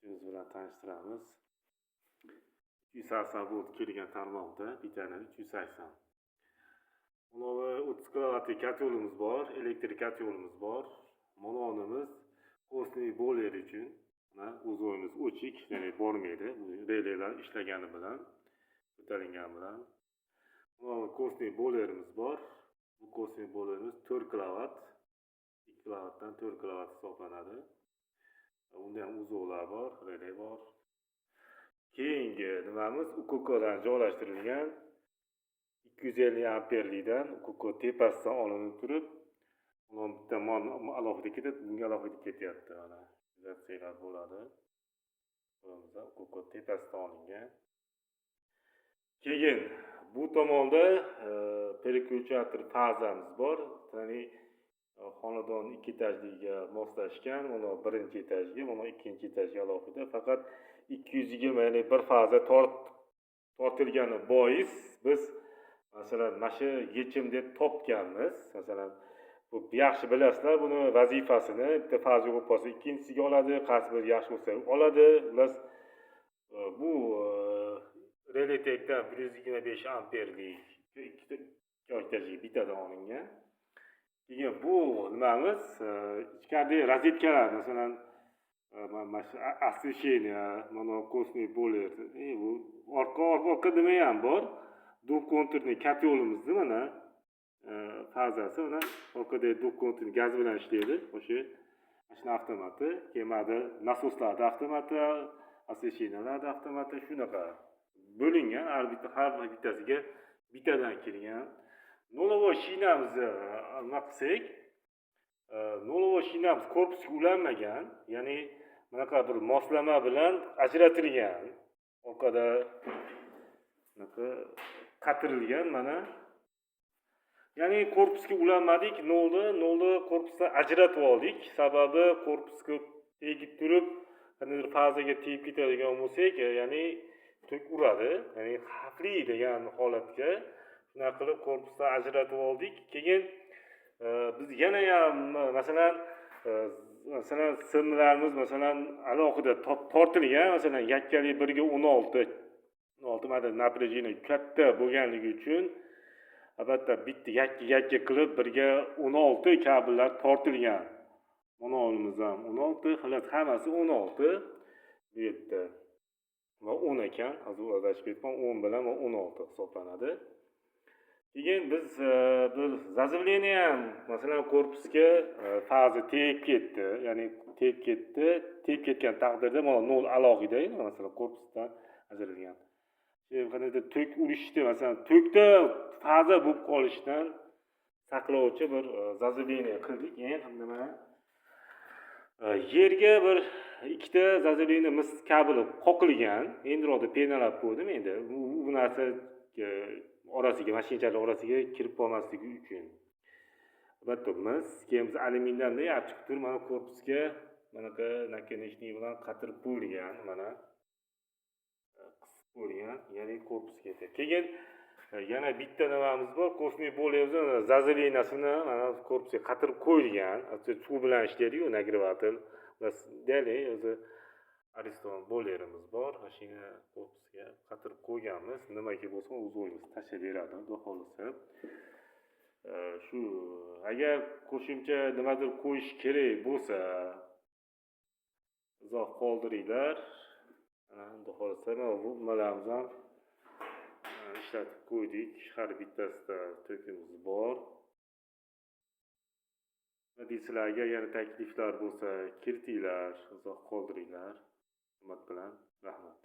Biz bilan tanishtiramiz. 380 volt kelgan tarmoqda bitani 380. Unovi 30 kilovatli katyolimiz bor, elektrik katyolimiz bor. Mononimiz kosniy boiler uchun o'zimiz o'chik, ya'ni bormaydi. Bu relaylar ishlagani bilan, ko'tarilgani bilan. Unovi kosniy boilerimiz bor. Bu kosniy boilerimiz 4 kilovat, 2 kilovatdan 4 kilovat hisoblanadi. Unda ham uzovlar bor, relay bor. Keyingi nimamiz UKKdan joylashtirilgan 250 amperlikdan UKK tepasidan olinib turib, uni bitta alohida ketadi, bunga alohida ketyapti. Mana izotsiyalar bo'ladi. Qo'limizda UKK tepasidan olingan. Keyin bu tomonda переключатель fazamiz bor. Ya'ni xonadon 2 etajligiga moslashgan, uni birinchi etajga, uni ikkinchi etajga alohida. Faqat 220, ya'ni bir faza tortilgani bois biz masalan mana shu yechim deb topganmiz. Masalan, bu yaxshi bilasizlar, buni vazifasini bitta faza bo'lib qolsa ikkinchisiga oladi, qaysi bir yaxshi bo'lsa oladi. Ular bu Realitekdan 125 amperlik ikkita etajli bitadan olingan. Keyin bu nimamiz ichkarida rozetkalar, masalan mana shu освещение, mana kosniy boiler, bu orqa nima ham bor. Dukonturni katyolimizni mana fazasi mana orqada dukonturni gaz bilan ishlaydi. O'sha mashina avtomati, kemada nasoslarda avtomati, освещениyalarda avtomati shunaqa bo'lingan. Har bittasiga bitadan kelgan. Nolovoy shinamizni nima qilsak, nolovoy shinamiz korpusga ulanmagan, ya'ni bunaqa bir moslama bilan ajratilgan. Orqada bunaqa qatirilgan mana. Ya'ni korpusga ulanmadik, nolni korpusdan ajratib oldik. Sababi korpusga tegib turib, qanday fazaga tegib ketadigan bo'lsak, ya'ni tok uradi, ya'ni xavfli degan holatga shunaqa qilib korpusdan ajratib oldik. Keyin biz yana ham masalan simlarimiz masalan alohida tortilgan, masalan yakkali 1 ga 16 mana напряжение katta bo'lganligi uchun albatta bitta yakka qilib 1 ga 16 kabellar tortilgan. Mononimiz ham 16, xullas hammasi 16 bu yerda. Va 10 ekan, hozir adashib ketdim, 10 bilan 16 hisoblanadi. Keyin biz bir zazavlение ham masalan korpusga faza tegib ketdi, ya'ni tegib ketgan taqdirda mana 0 alohida, masalan korpusdan ajratilgan. Qanday tok urishdi, masalan tokda faza bo'lib qolishdan saqlovchi bir zazavlение qildik. Endi nima? Yerga bir ikkita zazavlение mis kabeli qoqilgan. Endi penalab qo'ydim endi. Bu narsa orasiga, mashinchalar orasiga kirib qolmasligi uchun. Albatta mis, keyin biz alyuminiydan yapib turib, mana korpusga bunaqa nakonichnik bilan qatirib qo'yilgan, mana qisib qo'yilgan, ya'ni korpusga. Keyin yana bitta nimamiz bor, kosniy boilerimiz zazavleniyasini mana korpusga qatirib qo'yilgan. Suv bilan ishlaydi-ku, nagrevatel. Dalay o'zi Ariston boilerimiz bor. Mashina korpusga qatirib qo'yganmiz. Nimaga bo'lsa o'zimiz tashlab beradi, xudo xolisa. Shu agar qo'shimcha nimadir qo'yish kerak bo'lsa, izoh qoldiringlar. Xudo xolisa bu nimalarimiz ham ishlatib qo'ydik. Har bittasida tokimiz bor. Sizlarga yana takliflar bo'lsa, kiritinglar, izoh qoldiringlar. Hurmat bilan, rahmat.